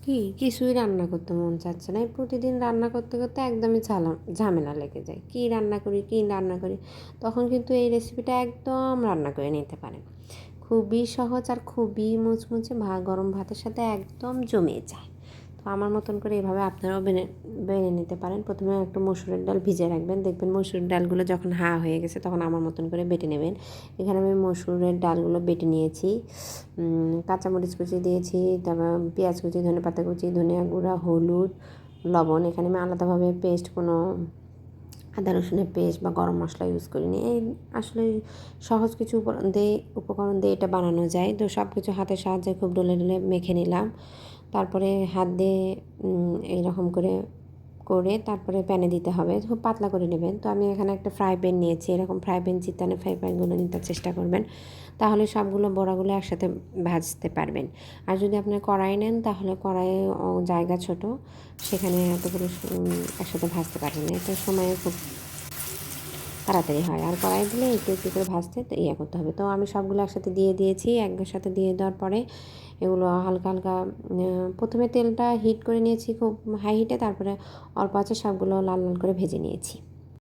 কি কিছুই রান্না করতে মন চাচ্ছে না, এই প্রতিদিন রান্না করতে করতে একদমই ঝামেলা লেগে যায়। কি রান্না করি কি রান্না করি, তখন কিন্তু এই রেসিপিটা একদম রান্না করে নিতে পারেন। খুবই সহজ আর খুবই মুচমুচে, গরম ভাতের সাথে একদম জমে যায়। তো আমার মতন করে এভাবে আপনারাও বেনে বেনে নিতে পারেন। প্রথমে একটু মসুরের ডাল ভিজিয়ে রাখবেন, দেখবেন মসুরের ডালগুলো যখন হয়ে গেছে তখন আমার মতন করে বেটে নেবেন। এখানে আমি মসুরের ডালগুলো বেটে নিয়েছি, কাঁচামরিচ কুচি দিয়েছি, তারপর পেঁয়াজ কুচি, ধনেপাতা কুচি, ধনিয়া গুঁড়া, হলুদ, লবণ। এখানে আমি আলাদাভাবে পেস্ট কোনো আদা রসুনের পেস্ট বা গরম মশলা ইউজ করিনি। এই আসলে সহজ কিছু উপকরণ দিয়ে এটা বানানো যায়। তো সব কিছু হাতের সাহায্যে খুব ডলে ডলে মেখে নিলাম। তারপরে হাত দিয়ে এইরকম করে করে তারপরে প্যানে দিতে হবে, খুব পাতলা করে নেবেন। তো আমি এখানে একটা ফ্রাই প্যান নিয়েছি, এরকম ফ্রাই প্যান চিতানো ফ্রাই প্যানগুলো নিতে চেষ্টা করবেন, তাহলে সবগুলো বড়াগুলো একসাথে ভাজতে পারবেন। আর যদি আপনি কড়াই নেন তাহলে কড়াইয়ে জায়গা ছোট, সেখানে এতগুলো একসাথে ভাজতে পারবেন না, এটা সময় খুব তাড়াতাড়ি হয়। আর কড়াই দিলে একটু একটু করে ভাজতে করতে হবে। তো আমি সবগুলো একসাথে দিয়ে দিয়েছি। একসাথে দিয়ে দেওয়ার পরে এগুলো হালকা হালকা প্রথমে তেলটা হিট করে নিয়েছি খুব হাই হিটে, তারপরে অল্প আছে সবগুলো লাল লাল করে ভেজে নিয়েছি।